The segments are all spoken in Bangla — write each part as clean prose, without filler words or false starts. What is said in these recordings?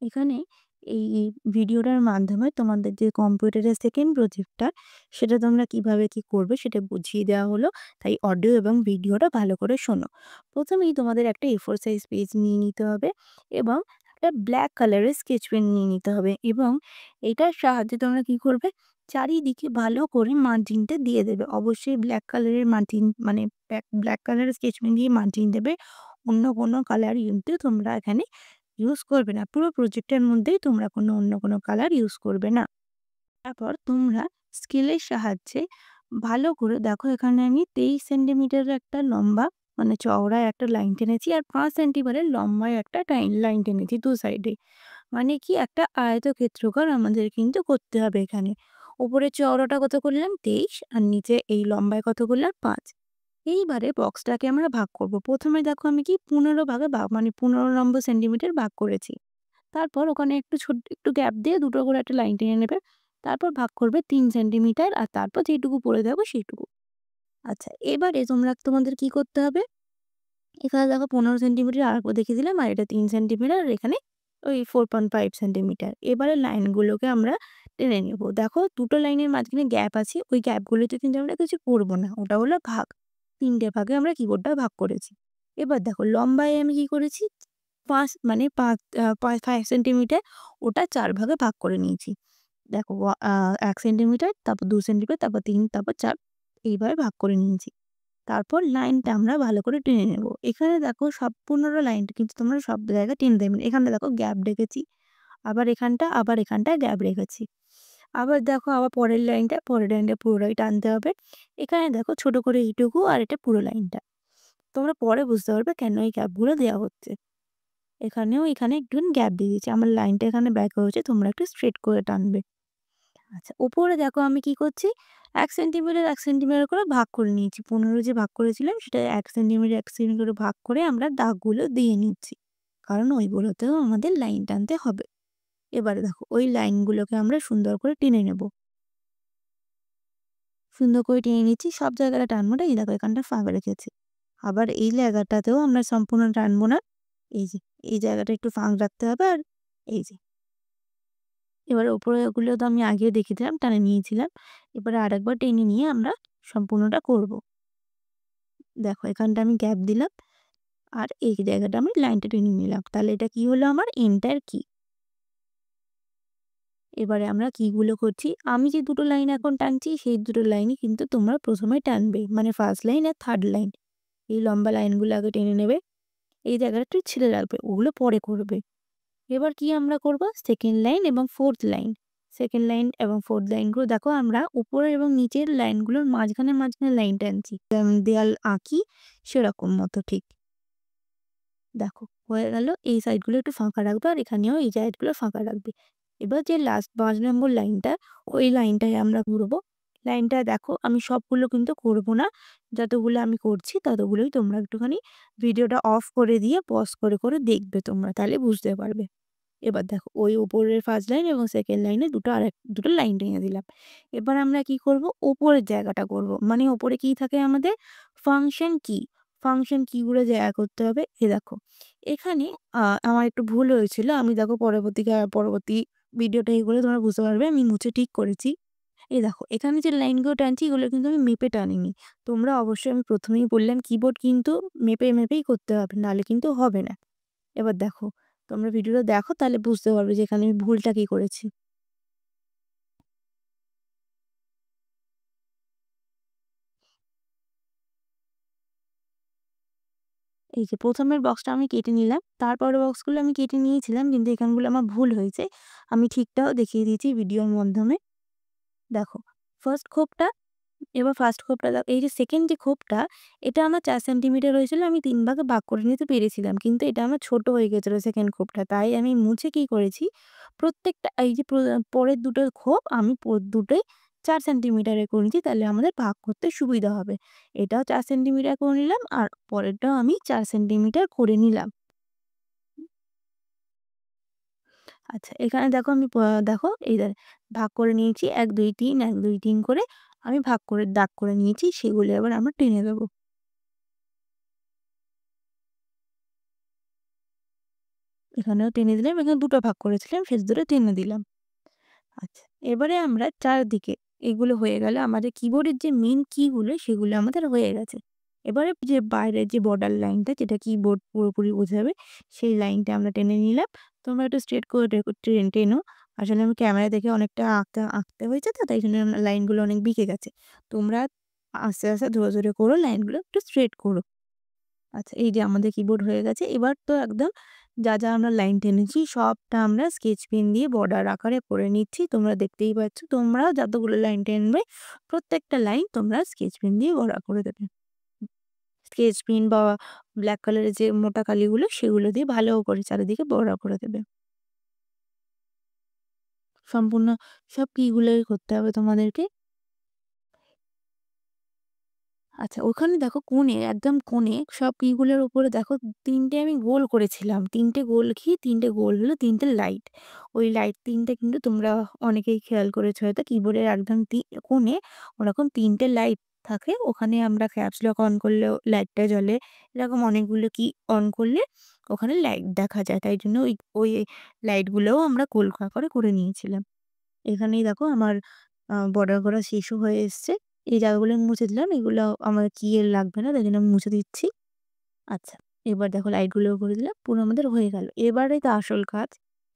এখানে এই ভিডিওটার মাধ্যমে তোমাদের যে কম্পিউটারের সেকেন্ড প্রজেক্টটা সেটা তোমরা কিভাবে কি করবে সেটা বুঝিয়ে দেওয়া হলো। তাই অডিও এবং ভিডিওটা ভালো করে শোনো। প্রথমেই তোমাদের একটা A4 সাইজ পেজ নিয়ে নিতে হবে এবং একটা ব্ল্যাক কালারের স্কেচ পেন নিয়ে নিতে হবে এবং এটার সাহায্যে তোমরা কি করবে, চারিদিকে ভালো করে মার্জিনটা দিয়ে দেবে। অবশ্যই ব্ল্যাক কালারের মার্জিন মানে ব্ল্যাক কালারের স্কেচ পেন দিয়ে মার্জিন দেবে। অন্য কোনো কালার কিন্তু তোমরা এখানে ইউজ করবে না। পুরো প্রজেক্টের মধ্যেই তোমরা অন্য কোনো কালার ইউজ করবে না। তারপর তোমরা স্কেলের সাহায্যে ভালো করে দেখো, এখানে আমি 23 সেন্টিমিটারের একটা লম্বা মানে চওড়ায় একটা লাইন টেনেছি আর 5 সেন্টিমিটারের লম্বায় একটা লাইন টেনেছি 2 সাইডে। মানে কি একটা আয়তক্ষেত্রকর আমাদের কিন্তু করতে হবে এখানে। উপরের চওড়াটা কত করলাম 23 আর নিচে এই লম্বায় কত করলাম 5। এইবারে বক্সটাকে আমরা ভাগ করব। ১ম এ দেখো আমি কি ১৫ ভাগে মানে ১৫ সেন্টিমিটার ভাগ করেছি। তারপর ওখানে একটু গ্যাপ দিয়ে দুটো করে একটা লাইন টেনে নেবে। তারপর ভাগ করবে ৩ সেন্টিমিটার আর তারপর যেটুকু পড়ে যাবে সেইটুকু। আচ্ছা, এবারে তোমাদের কি করতে হবে? এখানে দেখো ১৫ সেন্টিমিটার আরেকবার দেখিয়ে দিলাম আর এটা ৩ সেন্টিমিটার আর এখানে ওই 4.5 সেন্টিমিটার। এবারে লাইনগুলোকে আমরা টেনে নেব। দেখো দুটো লাইনের মাঝখানে গ্যাপ আছে। ওই গ্যাপগুলোতে কিন্তু আমরা কিছু করব না। ওটা হলো ভাগ। ৩ টে ভাগে আমরা কিবোর্ডটা ভাগ করেছি। এবার দেখো লম্বায় আমি কি করেছি? ৫ মানে ৫ সেন্টিমিটার, ওটা ৪ ভাগে ভাগ করে নিয়েছি। দেখো ১ সেন্টিমিটার, তারপর ২ সেন্টিমিটার, তারপর ৩, তারপর ৪ এইভাবে ভাগ করে নিয়েছি। তারপর লাইনটা আমরা ভালো করে টেনে নেব। এখানে দেখো সম্পূর্ণ লাইনটা কিন্তু তোমরা সব জায়গায় টেনে দেবে না। এখানে দেখো গ্যাপ রেখেছি। আবার এখানটায় গ্যাপ রেখেছি। আবার দেখো পরের লাইনটা পুরোটাই টানতে হবে। এখানে দেখো ছোট করে এইটুকু আর এটা পুরো লাইনটা। তোমরা পরে বুঝতে পারবে কেন এই গ্যাপগুলো দেওয়া হচ্ছে। এখানে একটুখানি গ্যাপ দিয়ে দিয়েছি। আমার লাইনটা এখানে ব্যাকা হয়েছে, তোমরা একটু স্ট্রেট করে টানবে। আচ্ছা, উপরে দেখো আমি কি করছি, ১ সেন্টিমিটার, ১ সেন্টিমিটার করে ভাগ করে নিয়েছি। ১৫ যে ভাগ করেছিলাম সেটা ১ সেন্টিমিটার, ১ সেন্টিমিটার করে ভাগ করে আমরা দাগগুলো দিয়ে নিচ্ছি। কারণ ওইগুলোতেও আমাদের লাইন টানতে হবে। এবারে দেখো ওই লাইনগুলোকে আমরা সুন্দর করে টেনে নেব। সুন্দর করে টেনে নিচ্ছি। সব জায়গাটা টানবো না। এই দেখো এখানটা ফাঁকা রেখেছি। আবার এই জায়গাটাতেও আমরা সম্পূর্ণ টানবো না। এই যে, এই জায়গাটা একটু ফাঁক রাখতে হবে আর এই যে। এবারে উপরেরগুলো তো আমি আগেও দেখিয়ে দিলাম, টানে নিয়েছিলাম। এবারে আরেকবার টেনে নিয়ে আমরা সম্পূর্ণটা করব। দেখো এখানটা আমি গ্যাপ দিলাম আর এই জায়গাটা আমি লাইনটা টেনে নিলাম। তাহলে এটা কি হলো, আমার এন্টার কি। এবারে আমরা কিগুলো করছি, আমি যে দুটো লাইন এখন টানছি সেই দুটো লাইনই কিন্তু তোমরা ১ম এ টানবে। মানে ফার্স্ট লাইন আর থার্ড লাইন। এই লম্বা লাইনগুলো আগে টেনে নেবে। এই জায়গাটা একটু ছেড়ে রাখবে। ওগুলো পরে করবে। এবার কি আমরা করব? সেকেন্ড লাইন এবং ফোর্থ লাইন। সেকেন্ড লাইন এবং ফোর্থ লাইনগুলো দেখো আমরা উপরের এবং নিচের লাইনগুলোর মাঝখানে লাইন টানছি। দেয়াল আঁকি সেরকম মতো ঠিক। দেখো হয়ে গেল। এই সাইডগুলো একটু ফাঁকা রাখবে আর এখানেও এই সাইডগুলো ফাঁকা রাখবে। এবার যে লাস্ট ৫ নম্বর লাইনটা, ওই লাইনটায় আমরা ঘুরবো। লাইনটা দেখো আমি সবগুলো কিন্তু করব না। যতগুলো আমি করছি ততগুলোই তোমরা একটুখানি ভিডিওটা অফ করে দিয়ে পজ করে দেখবে তোমরা। তাহলে বুঝতে পারবে। এবার দেখো ওই উপরের ফার্স্ট লাইন এবং সেকেন্ড লাইনে দুটো লাইন টেনে দিলাম। এবার আমরা কি করব? উপরের জায়গাটা করব। মানে উপরে কি থাকে আমাদের? ফাংশন কি। ফাংশন কি গুলো জায়গা করতে হবে। দেখো এখানে আ আমার একটু ভুল হয়েছিল। আমি দেখো পরবর্তী ভিডিওটা এগুলো তোমরা বুঝতে পারবে। আমি মুছে ঠিক করেছি। দেখো এখানে যে লাইনগুলো টানছি এগুলো কিন্তু আমি মেপে টানিনি। তোমরা অবশ্যই, আমি ১ম এই বললাম কিবোর্ড কিন্তু মেপেই করতে হবে। নাহলে কিন্তু হবে না। এবার দেখো, তোমরা ভিডিওটা দেখো তাহলে বুঝতে পারবে যে এখানে আমি ভুলটা কি করেছি। এই যে ১ম এর বক্সটা আমি কেটে নিলাম। তারপরের বক্সগুলো আমি কেটে নিয়েছিলাম কিন্তু এখানগুলো আমার ভুল হয়েছে। আমি ঠিকটাও দেখিয়ে দিয়েছি ভিডিওর মাধ্যমে। দেখো ফার্স্ট খোপটা, এবার ফার্স্ট খোপটা এই যে সেকেন্ড যে খোপটা, এটা আমার ৪ সেন্টিমিটার হয়েছিল। আমি ৩ ভাগে ভাগ করে নিতে পেরেছিলাম। কিন্তু এটা আমার ছোট হয়ে গেছিল সেকেন্ড খোপটা। তাই আমি মুছে কি করেছি, প্রত্যেকটা এই যে পরের দুটো খোপ আমি দুটোই ৪ সেন্টিমিটারের করে নিয়েছি। তাহলে আমাদের ভাগ করতে সুবিধা হবে। এটাও ৪ সেন্টিমিটার করে নিলাম আর পরেরটাও আমি ৪ সেন্টিমিটার করে নিলাম। আচ্ছা, এখানে দেখো আমি দেখো ভাগ করে নিয়েছি ১, ২, ৩, ১, ২, ৩ করে আমি ভাগ করে দাগ করে নিয়েছি। সেগুলো এবার আমরা টেনে দেব। এখানেও টেনে দিলাম, এখানে ২ টা ভাগ করেছিলাম, শেষ দুটো টেনে দিলাম। আচ্ছা, এবারে আমরা চারদিকে এগুলো হয়ে গেলে আমাদের কিবোর্ডের যে মেইন কি গুলো সেগুলো আমাদের হয়ে গেছে। এবারে যে বাইরের যে বর্ডার লাইনটা যেটা কিবোর্ড পুরোপুরি বোঝাবে সেই লাইনটা আমরা টেনে নিলাম। তোমরা একটু স্ট্রেট করে টেনো। আসলে আমি ক্যামেরা দেখে অনেকটা আঁকতে হয়েছে তো তাই জন্য লাইনগুলো অনেক বেঁকে গেছে। তোমরা আস্তে, আস্তে ধীরে, ধীরে করো, লাইনগুলো একটু স্ট্রেট করো। আচ্ছা, এই যে আমাদের কিবোর্ড হয়ে গেছে। এবার তো একদম যা আমরা লাইন টেনেছি সবটা আমরা স্কেচ পেন দিয়ে বর্ডার আকারে করে নিচ্ছি। তোমরা দেখতেই পাচ্ছ। তোমরাও যতগুলো লাইন টেনবে প্রত্যেকটা লাইন তোমরা স্কেচ পেন দিয়ে বর্ডার করে দেবে। স্কেচ পেন বা ব্লাক কালারের যে মোটা কালিগুলো সেগুলো দিয়ে ভালো করে চারিদিকে বর্ডার করে দেবে। সম্পূর্ণ সব কিগুলোই করতে হবে তোমাদেরকে। আচ্ছা, ওখানে দেখো কোণে, একদম কোণে সব ইগুলোর উপরে দেখো ৩ টে আমি গোল করেছিলাম। ৩ টে গোল কি ৩ টে গোল হলো ৩ টে লাইট। ওই লাইট ৩ টে কিন্তু তোমরা অনেকেই খেয়াল করেছো হয়তো কিবোর্ডের একদম কোণে ওরকম ৩ টে লাইট থাকে। ওখানে আমরা ক্যাপস লক অন করলেও লাইটটা জ্বলে। এরকম অনেকগুলো কি অন করলে ওখানে লাইট দেখা যায়। তাই জন্য ওই লাইটগুলোও আমরা গোল করে নিয়েছিলাম। এখানেই দেখো আমার বর্ডার করা শেষও হয়ে এসছে। এই জায়গাগুলো আমি মুছে দিলাম। এগুলো আমার কি এর লাগবে না। তাই জন্য আমি মুছে দিচ্ছি। আচ্ছা, এবার দেখো লাইটগুলোও করে দিলাম। পুরো আমাদের হয়ে গেল। এবারে তো আসল কাজ।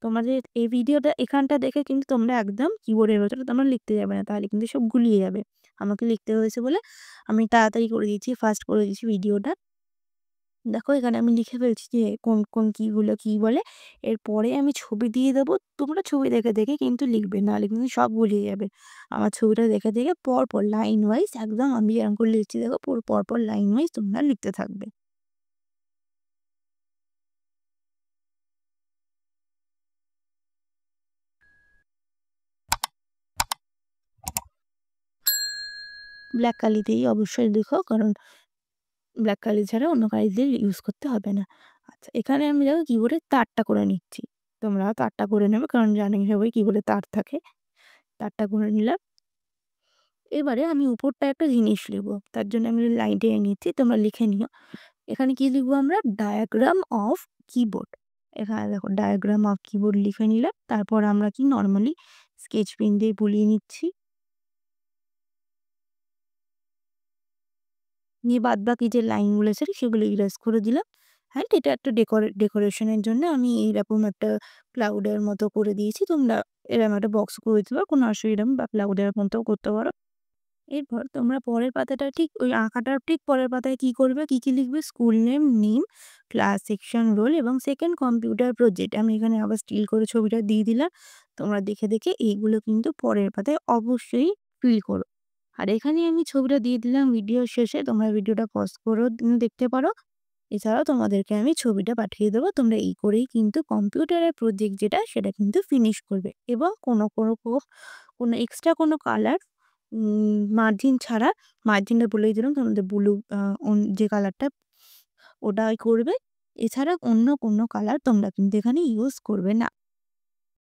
তোমাদের এই ভিডিওটা এখানটা দেখে কিন্তু তোমরা একদম কিবোর্ডের ভেতরে তোমরা লিখতে যাবে না। তাহলে কিন্তু সব গুলিয়ে যাবে। আমাকে লিখতে হয়েছে বলে আমি তাড়াতাড়ি করে দিয়েছি। ফাস্ট করে দিয়েছি ভিডিওটা। দেখো এখানে আমি লিখে ফেলছি যে কোন কিগুলো কি বলে। এরপরে আমি ছবি দিয়ে দেবো। তোমরা ছবি দেখে কিন্তু লিখবে। নাহলে কিন্তু সব গুলিয়ে যাবে। আমার ছবিটা দেখে পরপর লাইন ওয়াইজ একদম আমি যেরকম করে লিখছি দেখো পুরো পরপর লাইন ওয়াইজ তোমরা লিখতে থাকবে। ব্লাক কালি দিয়েই অবশ্যই লিখো। কারণ ব্লাক কালি ছাড়া অন্য কালি দিয়ে ইউজ করতে হবে না। আচ্ছা, এখানে আমি দেখো কিবোর্ডের তারটা করে নিচ্ছি। তোমরাও তারটা করে নেবে। কারণ জানি সবাই কিবোর্ডে তার থাকে। তারটা করে নিলাম। এবারে আমি উপরটায় একটা জিনিস লিখব। তার জন্য আমি লাইন টেনে নিচ্ছি। তোমরা লিখে নিও। এখানে কি লিখবো আমরা? Diagram of keyboard. এখানে দেখো ডায়াগ্রাম অফ কিবোর্ড লিখে নিলাম। তারপর আমরা কি নরমালি স্কেচ পেন দিয়ে বুলিয়ে নিচ্ছি। নিয়ে বাদবাকি যে লাইনগুলো আছে সেগুলো ইরেজ করে দিলাম। অ্যান্ড এটা একটা ডেকোরেশনের জন্য আমি এইরকম একটা ক্লাউডের মতো করে দিয়েছি। তোমরা এরকম একটা বক্স করে দিতে পারো। কোনো অসুবিধা নেই বা ক্লাউডের মতো করতে পারো। এরপর তোমরা পরের পাতাটা ঠিক ওই আঁকাটার ঠিক পরের পাতায় কি করবে? কি লিখবে? School name, class, section, roll এবং সেকেন্ড কম্পিউটার প্রজেক্ট। আমি এখানে আবার স্টিল করে ছবিটা দিয়ে দিলাম। তোমরা দেখে এইগুলো কিন্তু পরের পাতায় অবশ্যই ফিল করো। আর এখানে আমি ছবিটা দিয়ে দিলাম ভিডিওর শেষে। তোমরা ভিডিওটা পজ করেও দেখতে পারো। এছাড়াও তোমাদেরকে আমি ছবিটা পাঠিয়ে দেবো। তোমরা এই করেই কিন্তু কম্পিউটারের প্রজেক্ট যেটা সেটা কিন্তু ফিনিশ করবে এবং কোনো এক্সট্রা কোনো কালার মার্জিন ছাড়া, মার্জিনটা বলেই দিলাম তোমাদের ব্লু যে কালারটা ওটাই করবে। এছাড়া অন্য কোনো কালার তোমরা কিন্তু এখানে ইউজ করবে না।